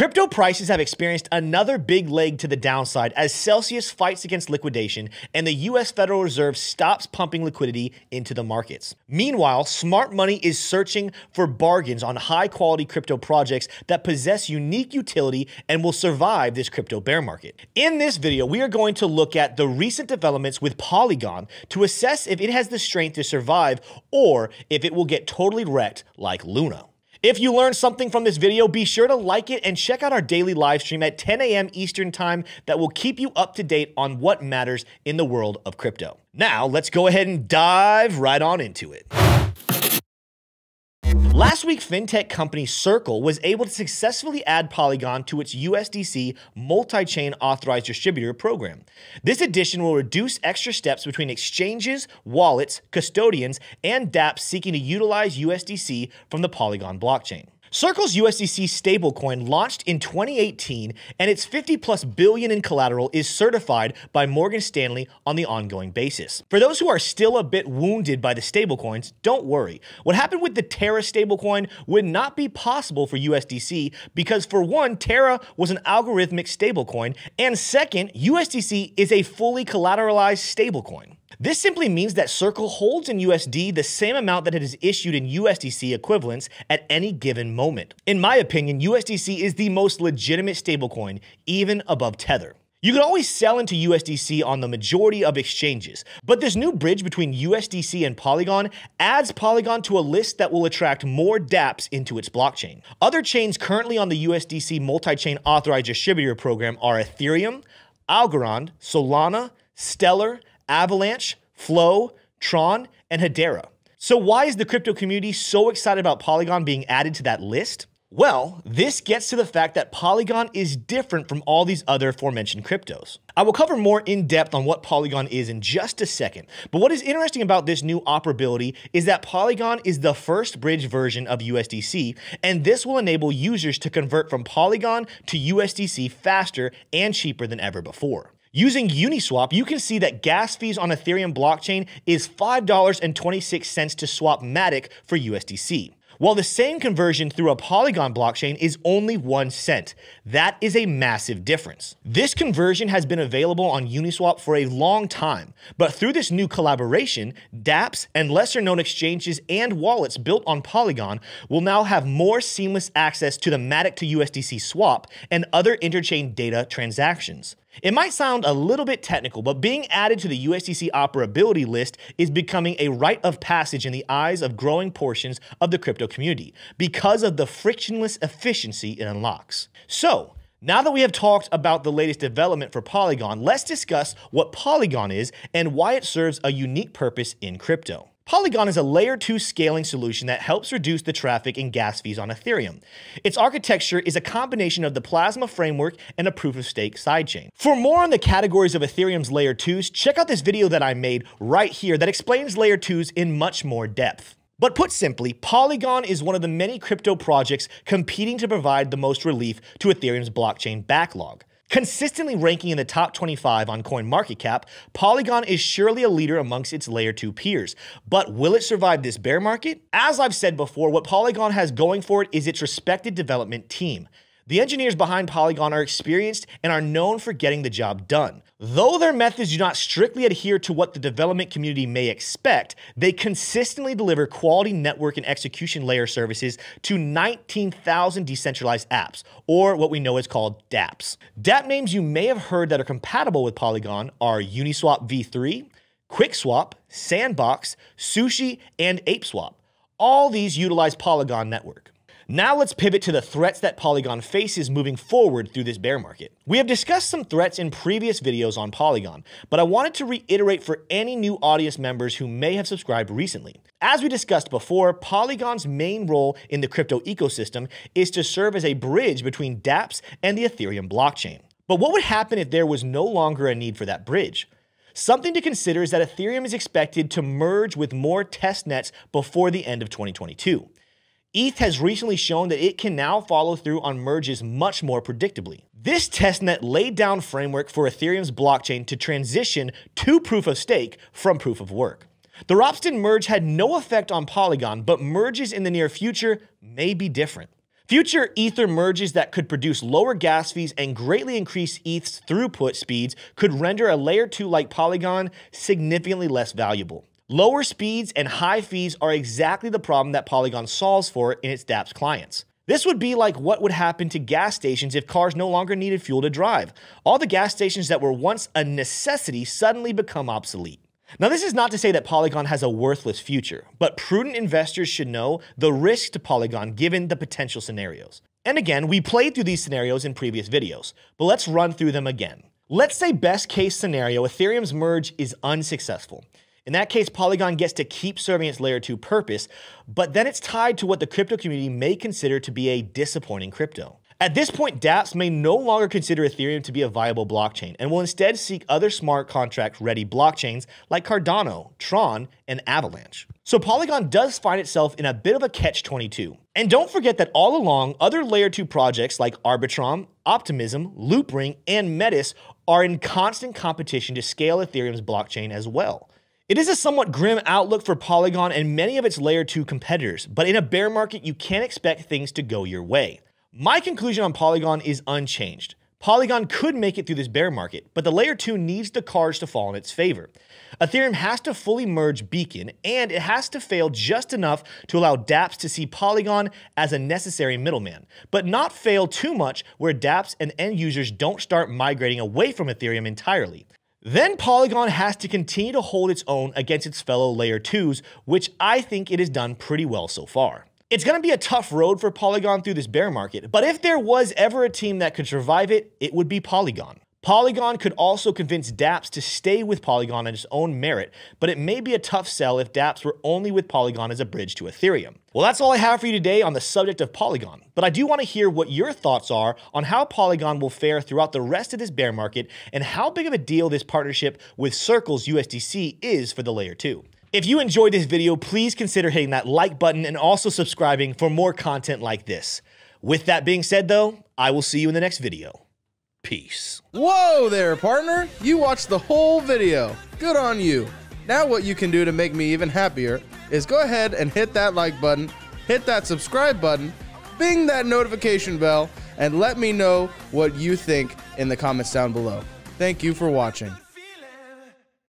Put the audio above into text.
Crypto prices have experienced another big leg to the downside as Celsius fights against liquidation and the US Federal Reserve stops pumping liquidity into the markets. Meanwhile, smart money is searching for bargains on high-quality crypto projects that possess unique utility and will survive this crypto bear market. In this video, we are going to look at the recent developments with Polygon to assess if it has the strength to survive or if it will get totally wrecked like Luna. If you learned something from this video, be sure to like it and check out our daily live stream at 10 a.m. Eastern Time that will keep you up to date on what matters in the world of crypto. Now, let's go ahead and dive right on into it. Last week, fintech company Circle was able to successfully add Polygon to its USDC multi-chain authorized distributor program. This addition will reduce extra steps between exchanges, wallets, custodians, and dApps seeking to utilize USDC from the Polygon blockchain. Circle's USDC stablecoin launched in 2018, and its $50+ billion in collateral is certified by Morgan Stanley on the ongoing basis. For those who are still a bit wounded by the stablecoins, don't worry. What happened with the Terra stablecoin would not be possible for USDC because, for one, Terra was an algorithmic stablecoin, and second, USDC is a fully collateralized stablecoin. This simply means that Circle holds in USD the same amount that it is issued in USDC equivalents at any given moment. In my opinion, USDC is the most legitimate stablecoin, even above Tether. You can always sell into USDC on the majority of exchanges, but this new bridge between USDC and Polygon adds Polygon to a list that will attract more dApps into its blockchain. Other chains currently on the USDC multi-chain authorized distributor program are Ethereum, Algorand, Solana, Stellar, Avalanche, Flow, Tron, and Hedera. So why is the crypto community so excited about Polygon being added to that list? Well, this gets to the fact that Polygon is different from all these other aforementioned cryptos. I will cover more in depth on what Polygon is in just a second, but what is interesting about this new operability is that Polygon is the first bridge version of USDC, and this will enable users to convert from Polygon to USDC faster and cheaper than ever before. Using Uniswap, you can see that gas fees on Ethereum blockchain is $5.26 to swap Matic for USDC, while the same conversion through a Polygon blockchain is only 1 cent. That is a massive difference. This conversion has been available on Uniswap for a long time, but through this new collaboration, dApps and lesser-known exchanges and wallets built on Polygon will now have more seamless access to the Matic to USDC swap and other interchain data transactions. It might sound a little bit technical, but being added to the USDC operability list is becoming a rite of passage in the eyes of growing portions of the crypto community because of the frictionless efficiency it unlocks. So, now that we have talked about the latest development for Polygon, let's discuss what Polygon is and why it serves a unique purpose in crypto. Polygon is a layer 2 scaling solution that helps reduce the traffic and gas fees on Ethereum. Its architecture is a combination of the Plasma framework and a proof-of-stake sidechain. For more on the categories of Ethereum's layer 2s, check out this video that I made right here that explains layer 2s in much more depth. But put simply, Polygon is one of the many crypto projects competing to provide the most relief to Ethereum's blockchain backlog. Consistently ranking in the top 25 on CoinMarketCap, Polygon is surely a leader amongst its layer 2 peers. But will it survive this bear market? As I've said before, what Polygon has going for it is its respected development team. The engineers behind Polygon are experienced and are known for getting the job done. Though their methods do not strictly adhere to what the development community may expect, they consistently deliver quality network and execution layer services to 19,000 decentralized apps, or what we know is called dApps. dApp names you may have heard that are compatible with Polygon are Uniswap v3, QuickSwap, Sandbox, Sushi, and ApeSwap. All these utilize Polygon network. Now let's pivot to the threats that Polygon faces moving forward through this bear market. We have discussed some threats in previous videos on Polygon, but I wanted to reiterate for any new audience members who may have subscribed recently. As we discussed before, Polygon's main role in the crypto ecosystem is to serve as a bridge between dApps and the Ethereum blockchain. But what would happen if there was no longer a need for that bridge? Something to consider is that Ethereum is expected to merge with more test nets before the end of 2022. ETH has recently shown that it can now follow through on merges much more predictably. This testnet laid down framework for Ethereum's blockchain to transition to proof of stake from proof of work. The Ropsten merge had no effect on Polygon, but merges in the near future may be different. Future Ether merges that could produce lower gas fees and greatly increase ETH's throughput speeds could render a layer 2 like Polygon significantly less valuable. Lower speeds and high fees are exactly the problem that Polygon solves for in its dApps clients. This would be like what would happen to gas stations if cars no longer needed fuel to drive. All the gas stations that were once a necessity suddenly become obsolete. Now, this is not to say that Polygon has a worthless future, but prudent investors should know the risks to Polygon given the potential scenarios. And again, we played through these scenarios in previous videos, but let's run through them again. Let's say best case scenario, Ethereum's merge is unsuccessful. In that case, Polygon gets to keep serving its layer 2 purpose, but then it's tied to what the crypto community may consider to be a disappointing crypto. At this point, dApps may no longer consider Ethereum to be a viable blockchain and will instead seek other smart contract-ready blockchains like Cardano, Tron, and Avalanche. So Polygon does find itself in a bit of a catch-22. And don't forget that all along, other layer 2 projects like Arbitrum, Optimism, Loopring, and Metis are in constant competition to scale Ethereum's blockchain as well. It is a somewhat grim outlook for Polygon and many of its layer 2 competitors, but in a bear market, you can't expect things to go your way. My conclusion on Polygon is unchanged. Polygon could make it through this bear market, but the layer 2 needs the cards to fall in its favor. Ethereum has to fully merge Beacon, and it has to fail just enough to allow dApps to see Polygon as a necessary middleman, but not fail too much where dApps and end users don't start migrating away from Ethereum entirely. Then Polygon has to continue to hold its own against its fellow layer 2s, which I think it has done pretty well so far. It's going to be a tough road for Polygon through this bear market, but if there was ever a team that could survive it, it would be Polygon. Polygon could also convince dApps to stay with Polygon on its own merit, but it may be a tough sell if dApps were only with Polygon as a bridge to Ethereum. Well, that's all I have for you today on the subject of Polygon, but I do want to hear what your thoughts are on how Polygon will fare throughout the rest of this bear market and how big of a deal this partnership with Circle's USDC is for the layer 2. If you enjoyed this video, please consider hitting that like button and also subscribing for more content like this. With that being said though, I will see you in the next video. Peace. Whoa there, partner! You watched the whole video. Good on you. Now what you can do to make me even happier is go ahead and hit that like button, hit that subscribe button, bing that notification bell, and let me know what you think in the comments down below. Thank you for watching.